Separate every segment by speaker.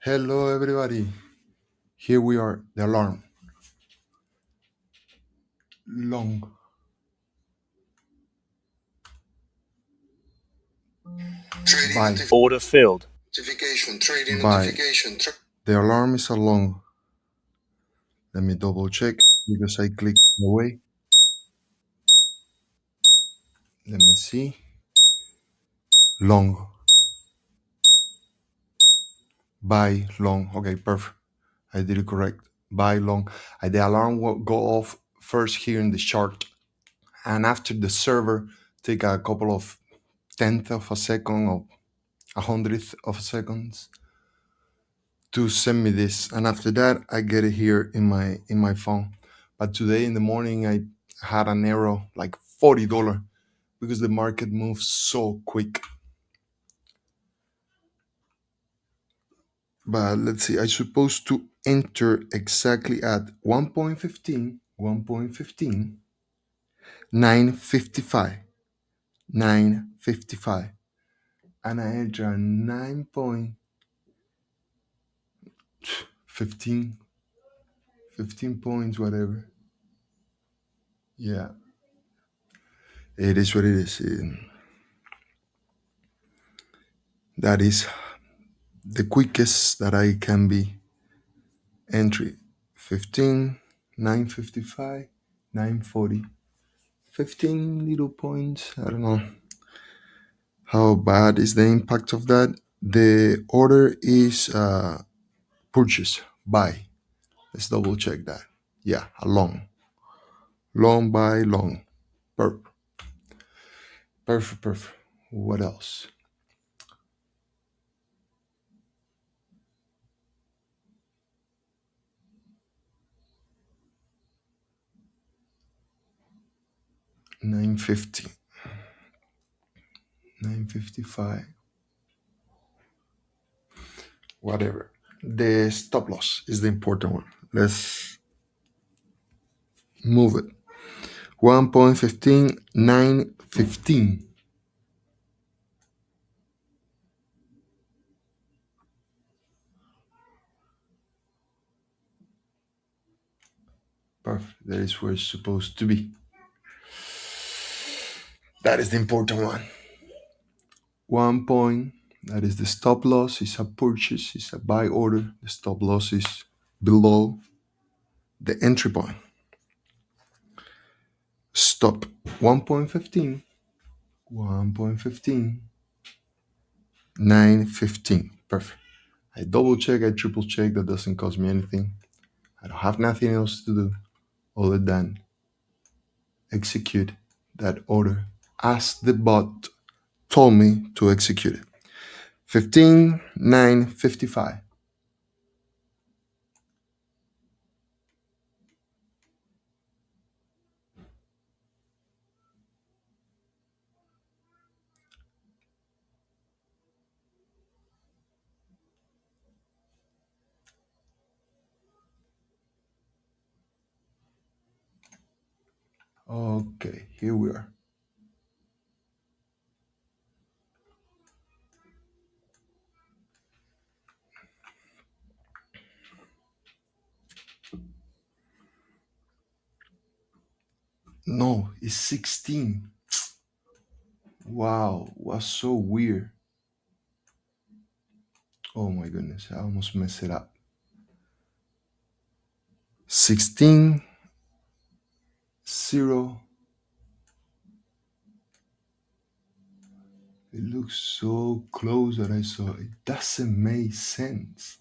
Speaker 1: Hello, everybody. Here we are, the alarm. Long. Bye.
Speaker 2: Order filled.
Speaker 1: Bye. The alarm is a long. Let me double check because I clicked away. Let me see. Long. Bye. Long. Okay, perfect. I did it correct. Bye. Long. The alarm will go off first here in the chart. And after the server take a couple of tenth of a second or a hundredth of seconds to send me this, and after that I get it here in my phone. But today in the morning I had an error like $40 because the market moves so quick. But let's see, I supposed to enter exactly at 1.15 955 955, and I enter at 9.15 15 points, whatever. Yeah, it is what it is. That is the quickest that I can be. Entry 15, 955, 940. 15 little points. I don't know how bad is the impact of that. The order is purchase, buy. Let's double check that. Yeah, a long. Long buy, long. Perfect. Perfect, perfect. What else? $9.50. $9.55. Whatever. The stop loss is the important one. Let's move it. 1.15, 9.15. Perfect. That is where it's supposed to be. That is the important one. 1 point. That is the stop loss. Is a purchase. Is a buy order. The stop loss is below the entry point. Stop 1.15. 1.15. 9.15. Perfect. I double check. I triple check. That doesn't cost me anything. I don't have nothing else to do other than execute that order as the bot told me to execute it. 15, 9.55. Okay, here we are. No, it's 16. Wow, was so weird. Oh my goodness, I almost messed it up. 16, 0. It looks so close that I saw it. Doesn't make sense.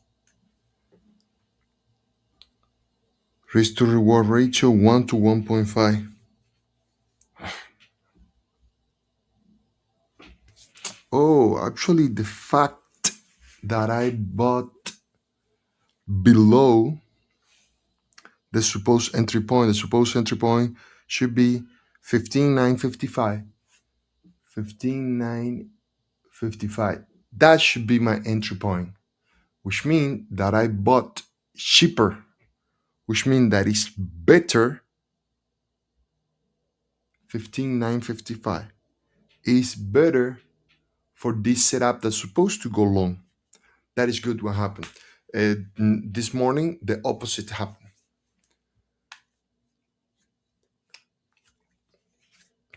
Speaker 1: Risk to reward ratio 1 to 1.5. Oh, actually, the fact that I bought below the supposed entry point, the supposed entry point should be 15,955. 15,955. That should be my entry point, which means that I bought cheaper, which means that it's better. 15,955 is better for this setup that's supposed to go long. That is good what happened. This morning, the opposite happened.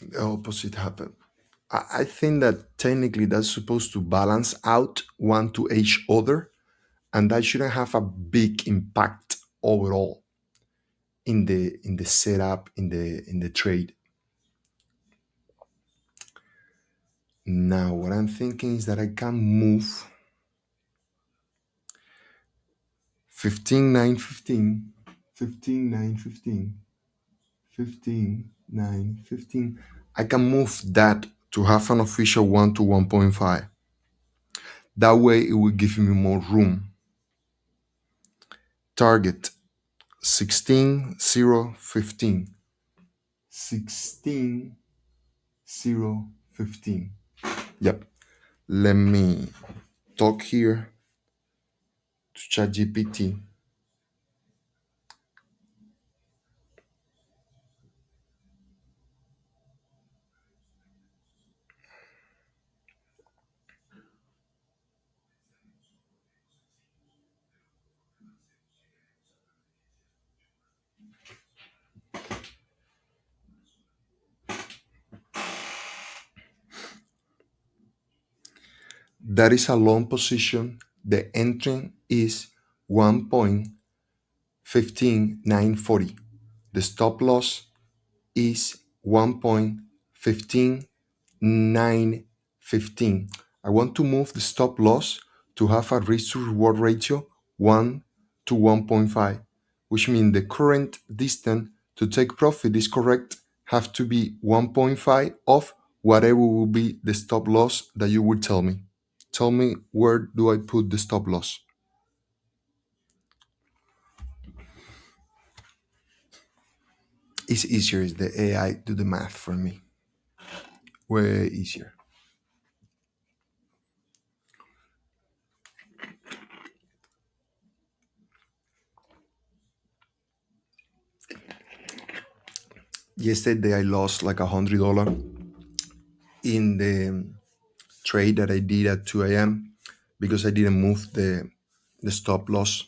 Speaker 1: The opposite happened. I think that technically that's supposed to balance out one to each other, and that shouldn't have a big impact overall in the setup in the trade. Now, what I'm thinking is that I can move 15 9 15, 15 9 15, 15 9 15. I can move that to have an official 1 to 1.5. That way, it will give me more room. Target 16 0 15. 16 0 15. Yep. Let me talk here to ChatGPT. That is a long position. The entry is 1.15940. The stop loss is 1.15915. I want to move the stop loss to have a risk to reward ratio 1 to 1.5, which means the current distance to take profit is correct, have to be 1.5 of whatever will be the stop loss that you would tell me. Tell me, where do I put the stop loss? It's easier, is the AI do the math for me. Way easier. Yesterday I lost like $100 in the trade that I did at 2 a.m. because I didn't move the stop loss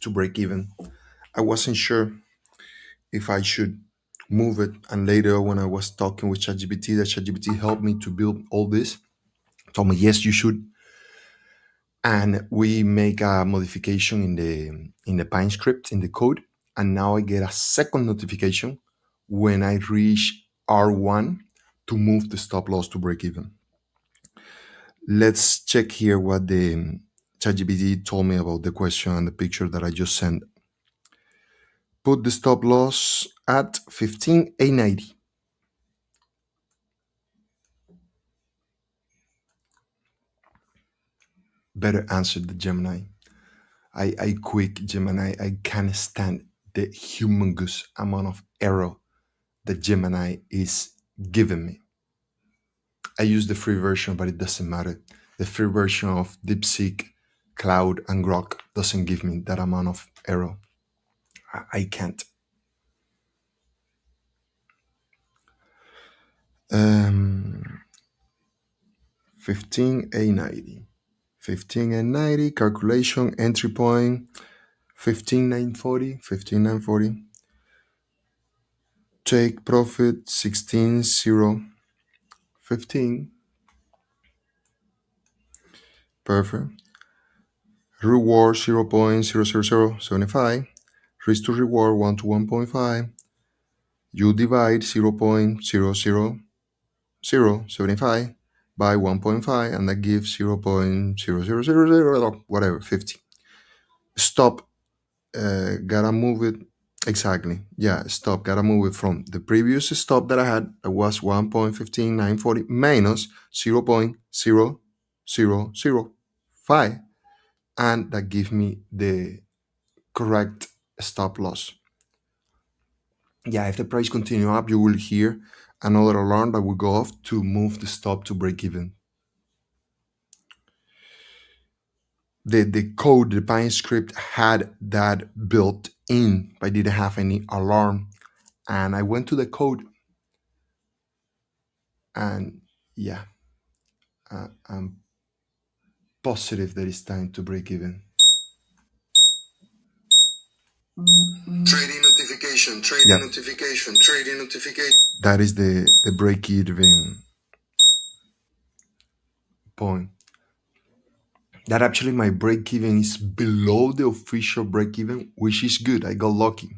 Speaker 1: to break even. I wasn't sure if I should move it. And later, when I was talking with ChatGPT, that ChatGPT helped me to build all this, told me, yes, you should. And we make a modification in the Pine script, in the code. And now I get a second notification when I reach R1 to move the stop loss to break even. Let's check here what the ChatGPT told me about the question and the picture that I just sent. Put the stop loss at 15,890. Better answer the Gemini. I quick Gemini. I can't stand the humongous amount of error that Gemini is giving me. I use the free version, but it doesn't matter. The free version of DeepSeek, Cloud, and Grok doesn't give me that amount of error. I can't. Um, 15,890. 15,890, calculation, entry point, 15,940, 15,940. Take profit, 16,015. Perfect. Reward 0.00075. Risk to reward 1 to 1.5. You divide 0.00075 by 1.5, and that gives 0.0000, whatever, 50. Stop, gotta move it. Exactly. Yeah, stop, gotta move it from the previous stop that I had, that was 1.15940 minus 0.0005, and that gives me the correct stop loss. Yeah, if the price continue up, you will hear another alarm that will go off to move the stop to break even. The code, the Pine script had that built in, but I didn't have any alarm. And I went to the code, and yeah, I'm positive that it's time to break even. Trading notification, trading, yeah, notification, trading notification. That is the break even point. That actually my break even is below the official break even, which is good. I got lucky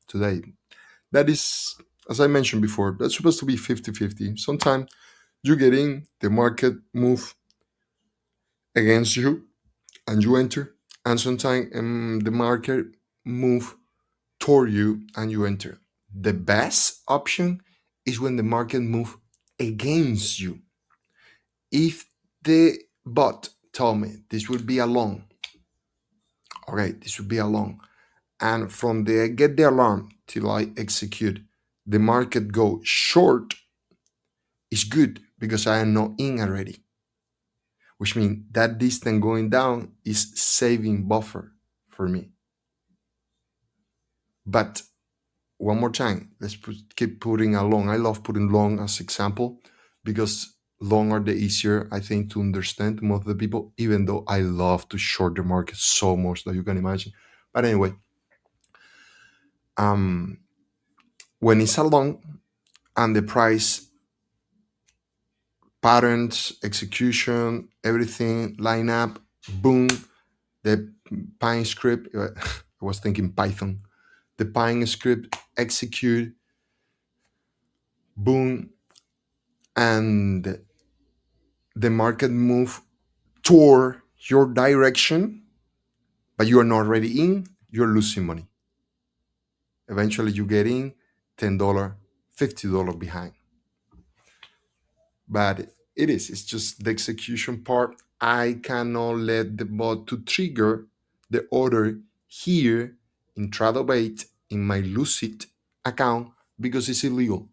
Speaker 1: today. That is, as I mentioned before, that's supposed to be 50-50. Sometimes you get in, the market move against you and you enter, and sometimes the market move toward you and you enter. The best option is when the market move against you. If the bot tell me this will be a long, okay, this will be a long, and from the get the alarm till I execute, the market go short, is good because I am not in already, which means that distance going down is saving buffer for me. But one more time, keep putting a long. I love putting long as example because long are the easier, I think, to understand to most of the people, even though I love to short the market so much that you can imagine. But anyway, um, when it's a long and the price patterns, execution, everything line up, boom, the Pine script, I was thinking Python, the Pine script execute, boom, and the market move toward your direction, but you are not already in, you're losing money. Eventually you get in $10, $50 behind. But it's just the execution part. I cannot let the bot to trigger the order here in TradObate in my Lucid account because it's illegal.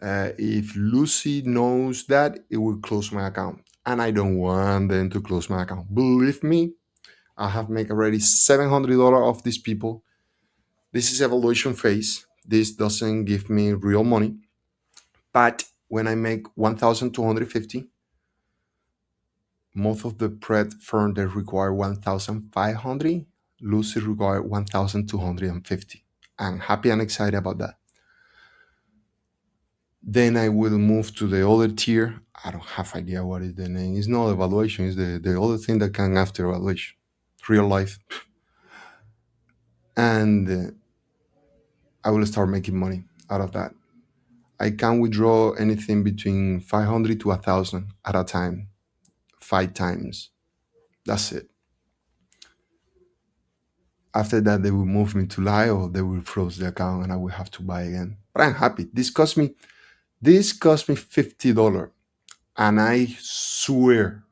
Speaker 1: If Lucy knows that, it will close my account. And I don't want them to close my account. Believe me, I have made already $700 off these people. This is evaluation phase. This doesn't give me real money. But when I make 1,250, most of the pred firm that require 1,500, Lucy require 1,250. I'm happy and excited about that. Then I will move to the other tier. I don't have idea what is the name. It's not evaluation. It's the other thing that can after evaluation, real life. And I will start making money out of that. I can withdraw anything between 500 to 1,000 at a time, 5 times. That's it. After that, they will move me to live or they will froze the account and I will have to buy again. But I'm happy. This cost me $50. And I swear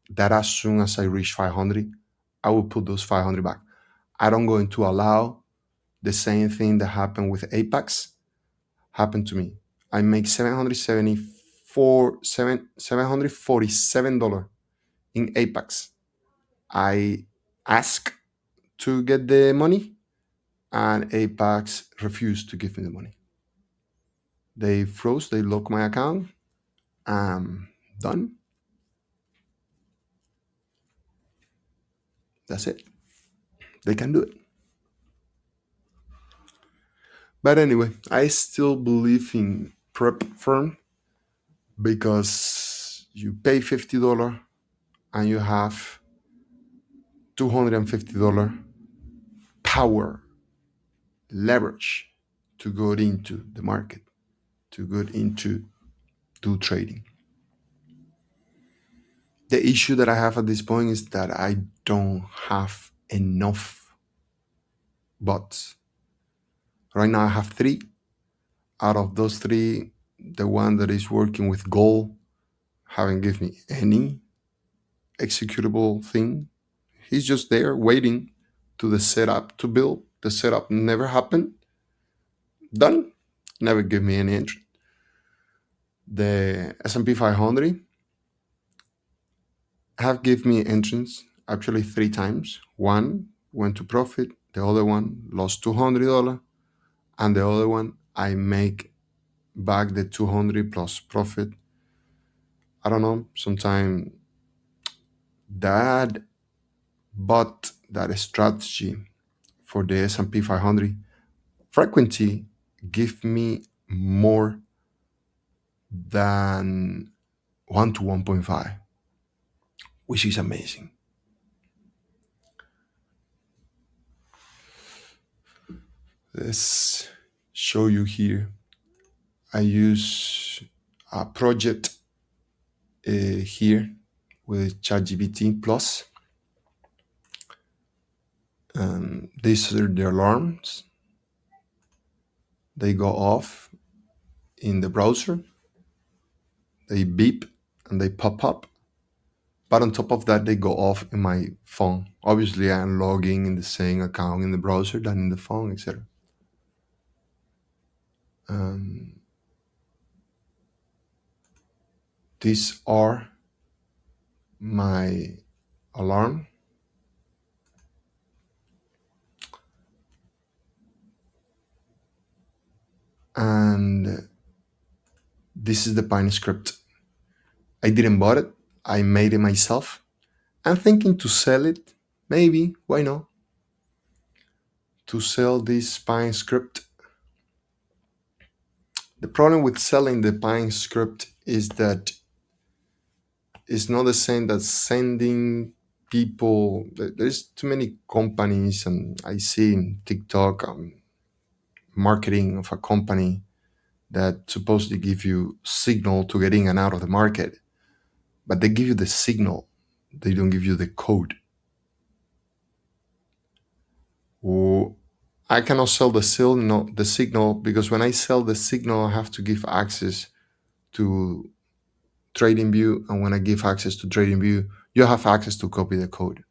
Speaker 1: that as soon as I reach 500, I will put those 500 back. I don't going to allow the same thing that happened with Apex happen to me. I make $747 in Apex. I ask to get the money and Apex refused to give me the money. They froze, they locked my account. Done. That's it. They can do it. But anyway, I still believe in prep firm because you pay $50 and you have $250 power leverage to go into the market, to go into do trading. The issue that I have at this point is that I don't have enough bots. Right now I have 3. Out of those 3, the one that is working with gold haven't given me any executable thing. He's just there waiting to the setup to build. The setup never happened. Done. Never give me any entry. The S&P 500 have given me entrance actually 3 times. One went to profit. The other one lost $200. And the other one, I make back the 200 plus profit. I don't know, sometime that, but that strategy for the S&P 500, frequency give me more than 1 to 1.5, which is amazing. Let's show you here. I use a project here with ChatGPT Plus. These are the alarms. They go off in the browser, they beep, and they pop up. But on top of that, they go off in my phone. Obviously, I'm logging in the same account in the browser than in the phone, etc. These are my alarm. And this is the Pine script. I didn't bought it. I made it myself. I'm thinking to sell it. Maybe, why not? To sell this Pine script. The problem with selling the Pine script is that it's not the same that sending people. There's too many companies, and I see in TikTok marketing of a company that supposedly give you signal to get in and out of the market, but they give you the signal. They don't give you the code. Or I cannot sell the signal, because when I sell the signal, I have to give access to TradingView, and when I give access to TradingView, you have access to copy the code.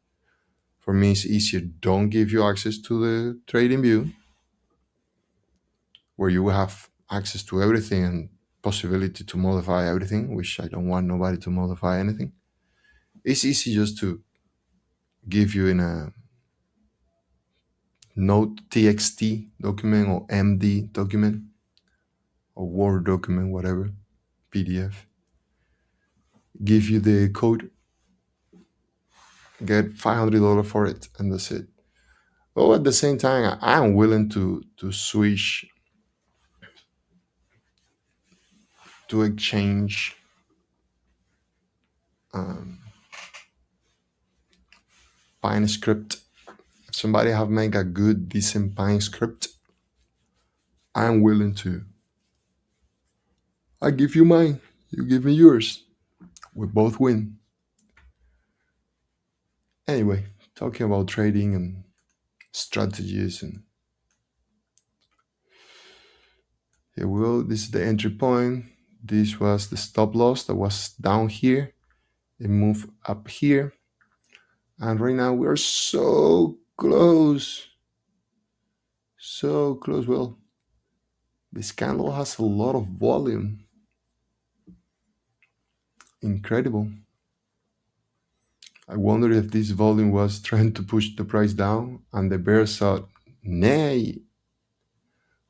Speaker 1: For me, it's easier. Don't give you access to the TradingView, where you will have access to everything and possibility to modify everything, which I don't want nobody to modify anything. It's easy just to give you in a Note TXT document or MD document or Word document, whatever, PDF. Give you the code, get $500 for it, and that's it. But at the same time, I am willing to switch, to exchange Pine script. If somebody have made a good, decent Pine script, I'm willing to. I give you mine, you give me yours. We both win. Anyway, talking about trading and strategies, and here we go. This is the entry point. This was the stop loss that was down here. It moved up here. And right now we're so close. So close. Well, this candle has a lot of volume. Incredible. I wonder if this volume was trying to push the price down and the bears thought, nay.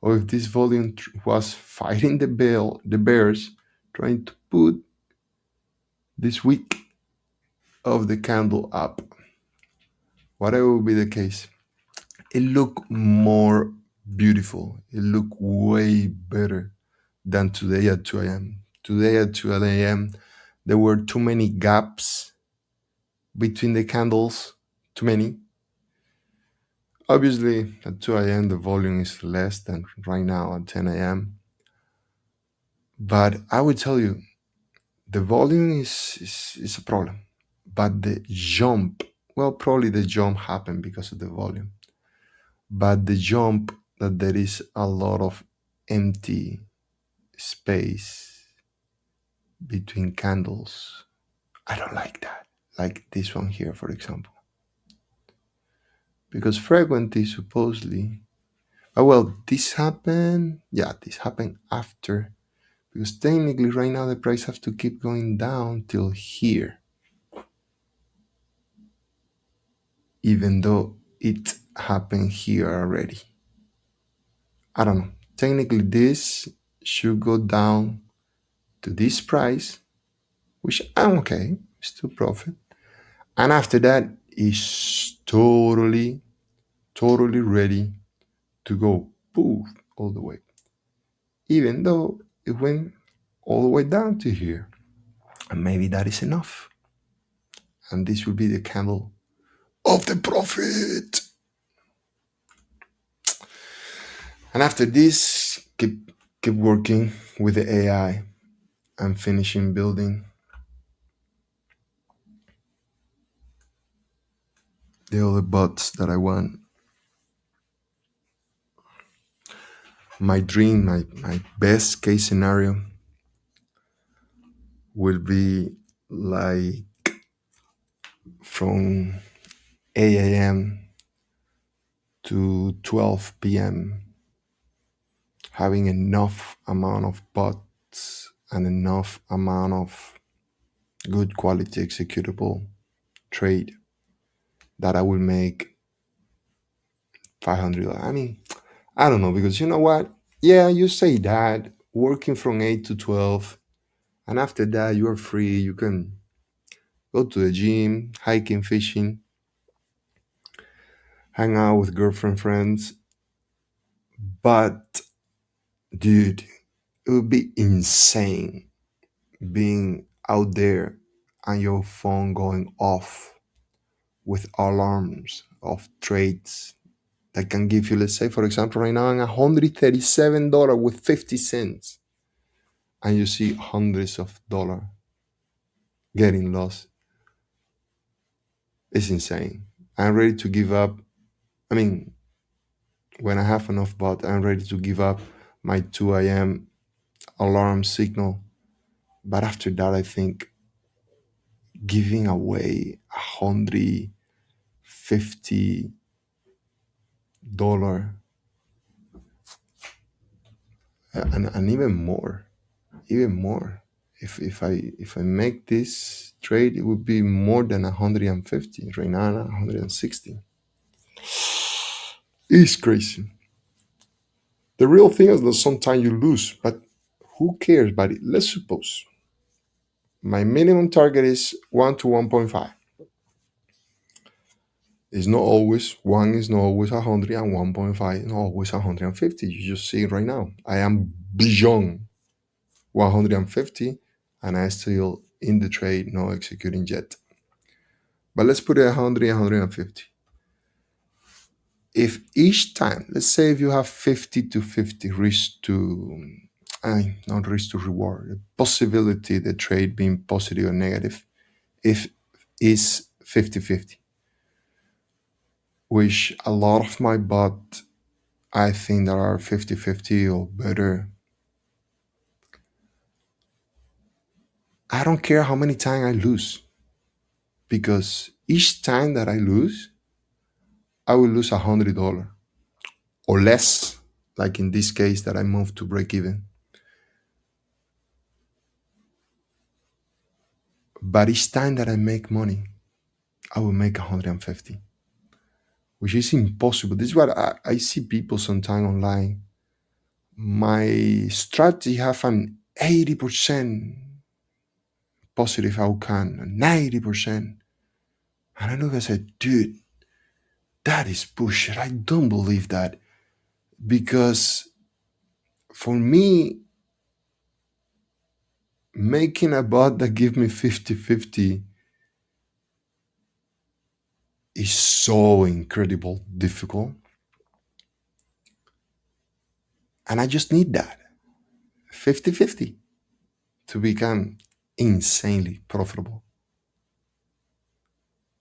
Speaker 1: Or if this volume was fighting the bears, trying to put this wick of the candle up. Whatever will be the case, it looked more beautiful. It looked way better than today at 2 a.m. Today at 2 a.m., there were too many gaps between the candles, too many. Obviously, at 2 a.m., the volume is less than right now at 10 a.m. But I would tell you, the volume is a problem. But the jump, well, probably the jump happened because of the volume. But the jump that there is a lot of empty space between candles, I don't like that. Like this one here, for example. Because frequently, supposedly, oh well, this happened. Yeah, this happened after. Because technically, right now, the price has to keep going down till here. Even though it happened here already. I don't know. Technically, this should go down to this price, which I'm okay, still profit. And after that is totally totally ready to go poof all the way, even though it went all the way down to here. And maybe that is enough. And this will be the candle of the profit. And after this, keep working with the AI and finishing building the other bots that I want. My dream, my best case scenario will be like from 8 a.m. to 12 p.m. having enough amount of bots and enough amount of good quality executable trade that I will make $500. I mean, I don't know, because you know what? Yeah, you say that working from 8 to 12, and after that you're free. You can go to the gym, hiking, fishing, hang out with girlfriend friends. But dude, it would be insane being out there and your phone going off with alarms of trades that can give you, let's say, for example, right now I'm $137 with 50 cents, and you see hundreds of dollars getting lost. It's insane. I'm ready to give up. I mean, when I have enough bot, I'm ready to give up my 2 a.m. alarm signal. But after that, I think giving away $150 and even more. If I make this trade, it would be more than 150. Right now, 160. It's crazy. The real thing is that sometimes you lose, but who cares? But let's suppose my minimum target is 1 to 1.5. It's not always, 1 is not always 100, and 1.5 is not always 150. You just see it right now. I am beyond 150 and I still in the trade, not executing yet. But let's put it 100, 150. If each time, let's say if you have 50 to 50 risk to, not risk to reward, the possibility the trade being positive or negative, if is 50-50, which a lot of my bot, I think that are 50-50 or better. I don't care how many times I lose, because each time that I lose, I will lose $100 or less, like in this case that I moved to break even. But each time that I make money, I will make 150, which is impossible. This is what I see people sometimes online. My strategy have an 80% positive outcome, 90%. And I look and I said, dude, that is bullshit. I don't believe that. Because for me, making a bot that gives me 50-50 is so incredible difficult. And I just need that 50-50 to become insanely profitable.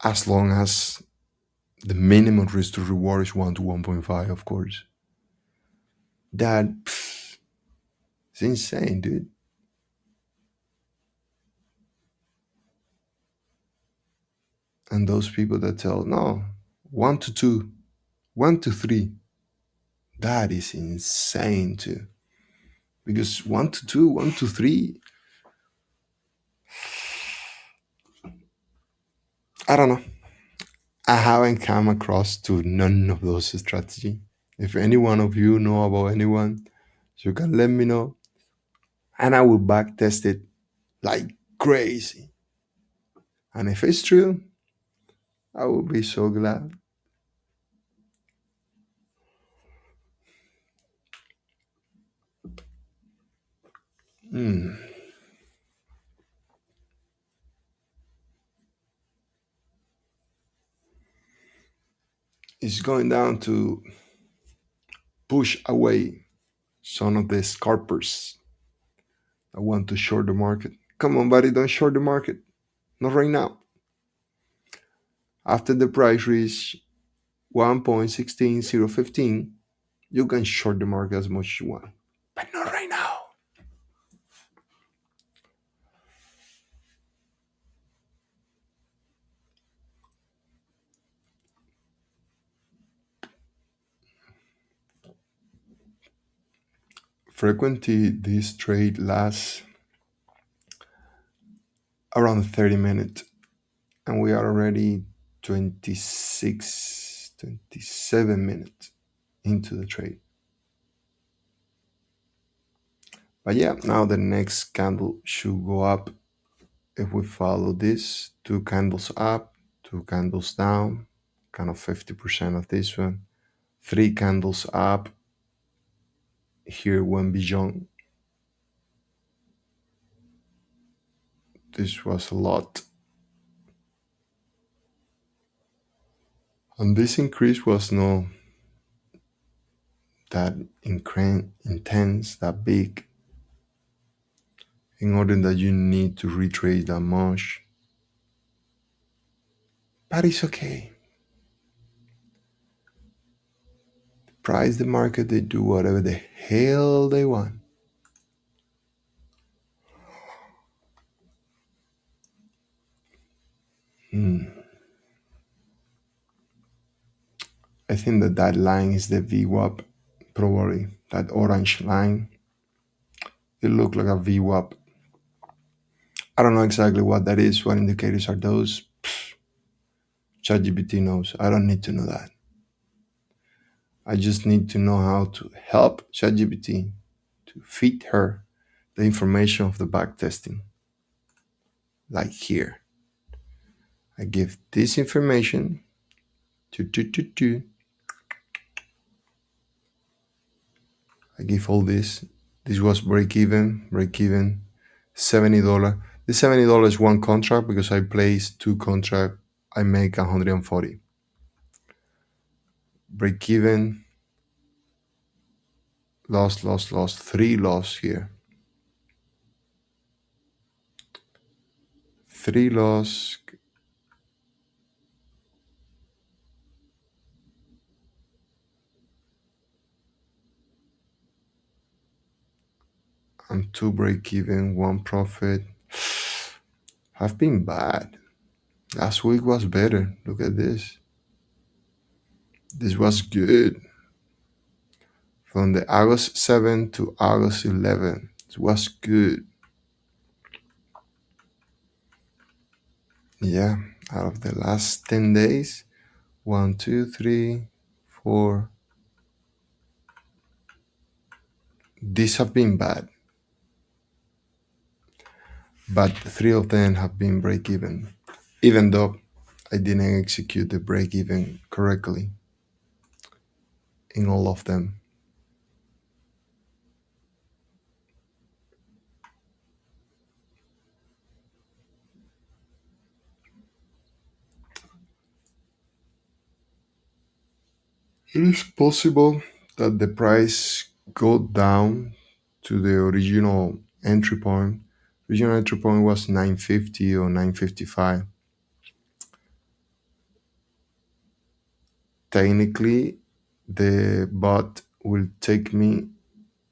Speaker 1: As long as the minimum risk to reward is 1 to 1.5, of course. That is insane, dude. And those people that tell, no, 1 to 2, 1 to 3, that is insane too. Because 1 to 2, 1 to 3, I don't know. I haven't come across to none of those strategy. If any one of you know about anyone, you can let me know, and I will back test it like crazy. And if it's true, I will be so glad. Hmm. It's going down to push away some of the scalpers that want to short the market. Come on, buddy, don't short the market. Not right now. After the price reach 1.16015, you can short the market as much as you want. But not right now. Frequently, this trade lasts around 30 minutes, and we are already 26, 27 minutes into the trade. But yeah, now the next candle should go up if we follow this. Two candles up, two candles down, kind of 50% of this one. Three candles up, here went beyond. This was a lot. And this increase was not that intense, that big, in order that you need to retrace that much. But it's okay. Price the market, they do whatever the hell they want. I think that that line is the VWAP, probably. That orange line, it looked like a VWAP. I don't know exactly what that is. What indicators are those? ChatGPT knows. I don't need to know that. I just need to know how to help ChatGPT to feed her the information of the back testing. Like here, I give this information to. I give all this. This was break even, $70. This $70 is one contract because I placed two contract. I make 140. Break even, loss, three loss here. Three loss, and two break even, one profit. Have been bad. Last week was better. Look at this. This was good. From the August 7 to August 11, it was good. Yeah, out of the last 10 days, one, two, three, four. These have been bad, but three of them have been break even though I didn't execute the break even correctly in all of them. It is possible that the price go down to the original entry point. Original entry point was 950 or 955. Technically, the bot will take me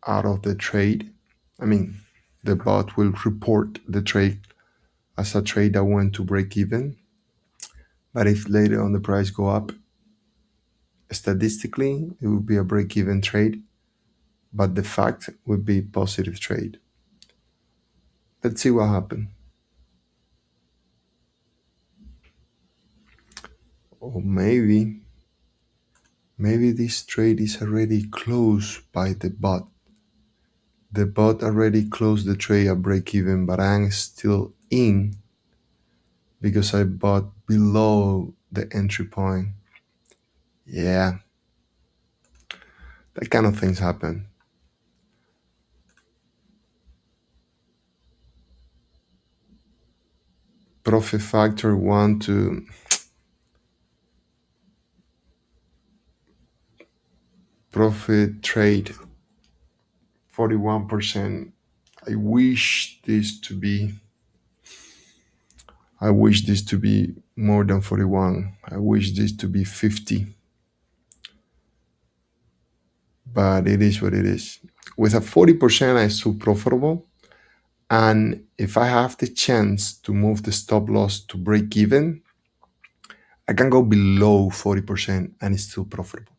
Speaker 1: out of the trade. I mean, the bot will report the trade as a trade that went to break even. But if later on the price go up, statistically, it would be a break even trade, but the fact would be positive trade. Let's see what happens. Or maybe this trade is already closed by the bot. The bot already closed the trade at break even, but I'm still in because I bought below the entry point. Yeah, that kind of things happen. profit factor want to profit trade 41%. I wish this to be I wish this to be more than 41. I wish this to be 50, but it is what it is. With a 40%, I'm still profitable. And if I have the chance to move the stop loss to break even, I can go below 40% and it's still profitable.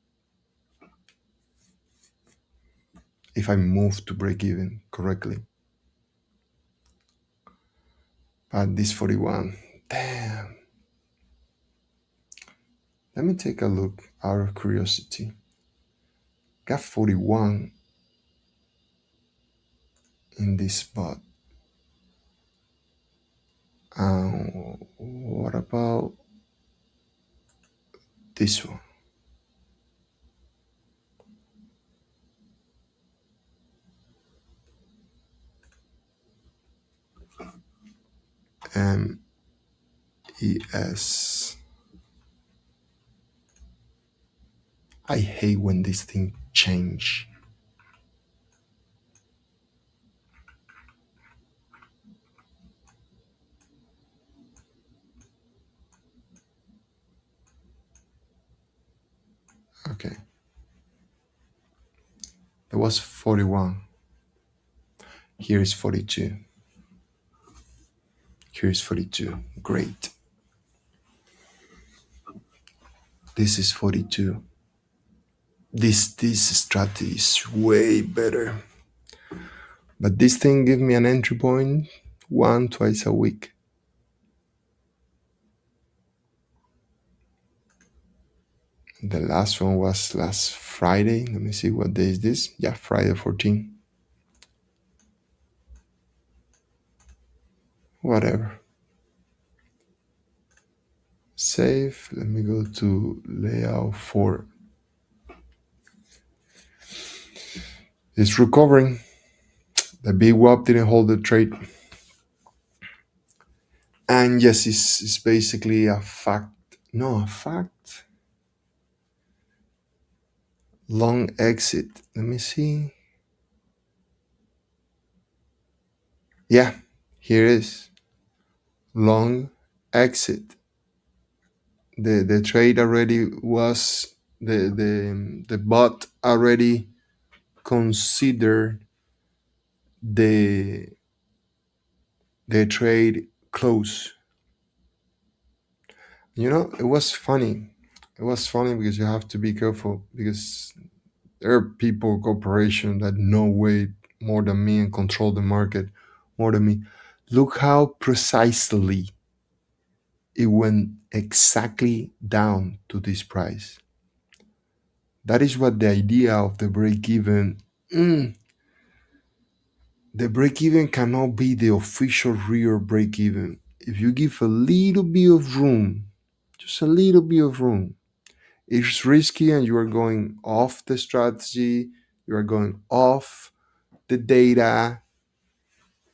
Speaker 1: If I move to break even correctly. But this 41, damn. Let me take a look out of curiosity. Got 41 in this spot. What about this one? MES. I hate when this thing change. Okay. There was 41. Here is 42. Here is 42. Great. This is 42. This strategy is way better. But this thing give me an entry point twice a week. The last one was last Friday. Let me see what day is this. Yeah, Friday 14. Whatever. Save. Let me go to layout 4. It's recovering. The big whoop didn't hold the trade. And yes, it's basically a fact. No, a fact. Long exit. Let me see. Yeah, here is long exit. The trade already was the bot already considered the trade close. You know, it was funny. It was funny because you have to be careful because there are people, corporations that know way more than me and control the market more than me. Look how precisely it went exactly down to this price. That is what the idea of the break even. The break even cannot be the official real break even. If you give a little bit of room, just a little bit of room, it's risky and you are going off the strategy, you are going off the data,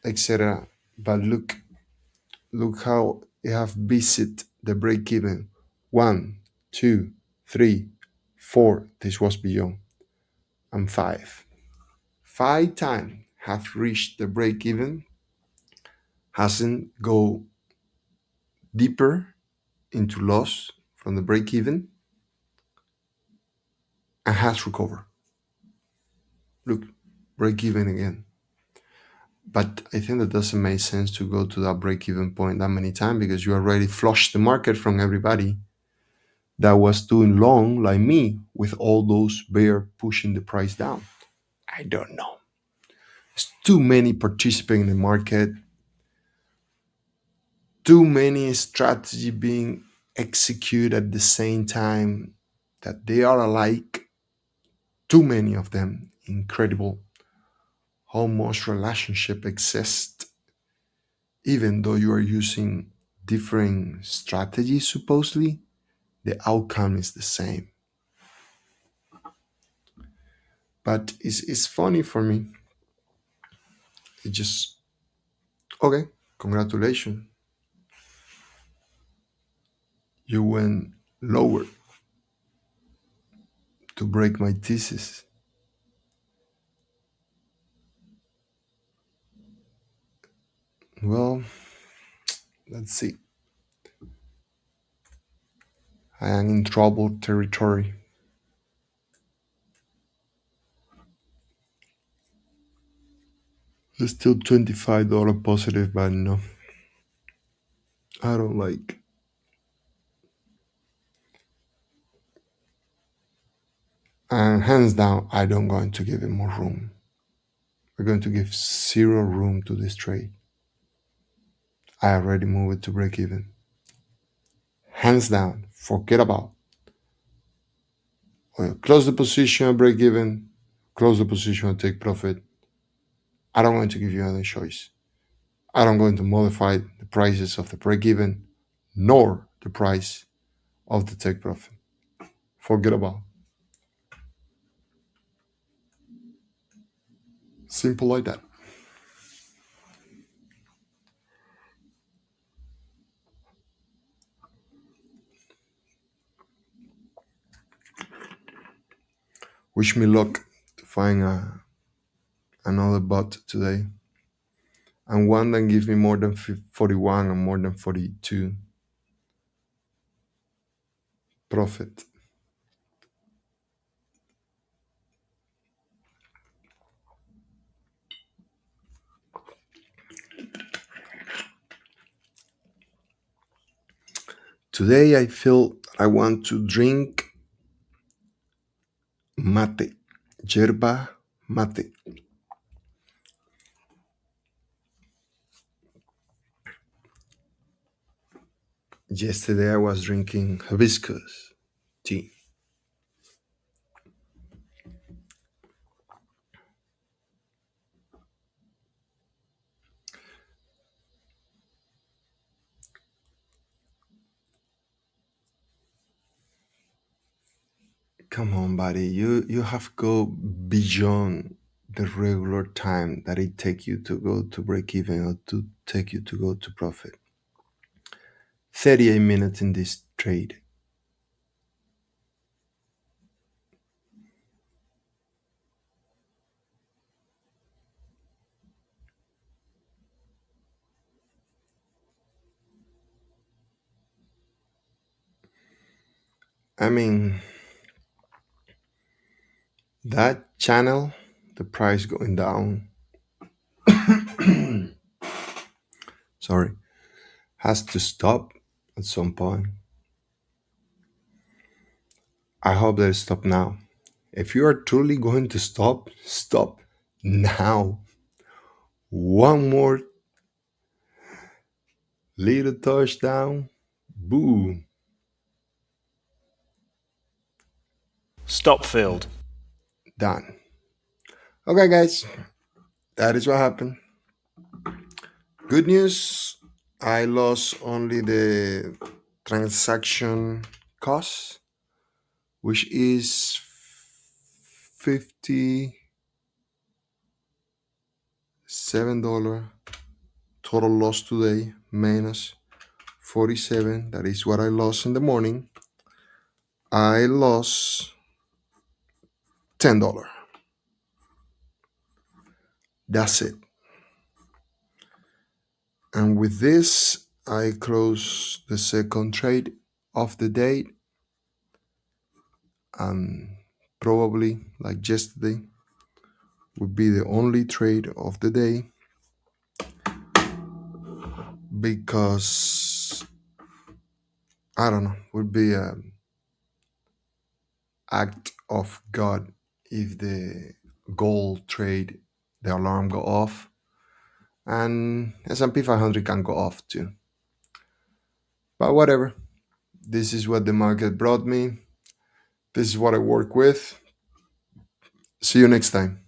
Speaker 1: etc. But look how you have visited the break even. 1, 2, 3, 4. This was beyond. And 5. 5 times have reached the break even, hasn't go deeper into loss from the break even, and has recovered. Look, break even again. But I think that doesn't make sense to go to that break even point that many times because you already flushed the market from everybody that was doing long like me with all those bear pushing the price down. I don't know. There's too many participating in the market, too many strategy being executed at the same time that they are alike. Too many of them. Incredible how much relationship exists even though you are using different strategies supposedly, the outcome is the same. But it's funny for me. It just okay, congratulations. You went lower to break my thesis. Well, let's see. I am in trouble territory. It's still $25 positive, but no, I don't like. And hands down, I don't going to give him more room. We're going to give zero room to this trade. I already moved it to break even. Hands down, forget about. Well, close the position, break even, close the position and take profit. I don't going to give you any choice. I don't going to modify the prices of the break even nor the price of the take profit. Forget about. Simple like that. Wish me luck to find another bot today. And one that gives me more than 41 and more than 42 profit. Today I feel I want to drink mate, yerba mate. Yesterday I was drinking hibiscus tea. Come on, buddy. You have go beyond the regular time that it take you to go to break even or to take you to go to profit. 38 minutes in this trade. I mean, that channel, the price going down, sorry, has to stop at some point. I hope they stop now. If you are truly going to stop, stop now. One more little touchdown, boom,
Speaker 2: Stop filled.
Speaker 1: done. Okay, guys, that is what happened. Good news, I lost only the transaction cost, which is $57. Total loss today minus 47. That is what I lost in the morning. I lost $10. That's it. And with this, I close the second trade of the day. And probably, like yesterday, would be the only trade of the day because I don't know, would be an act of God if the gold trade, the alarm go off, and S&P 500 can go off too. But whatever, this is what the market brought me. This is what I work with. See you next time.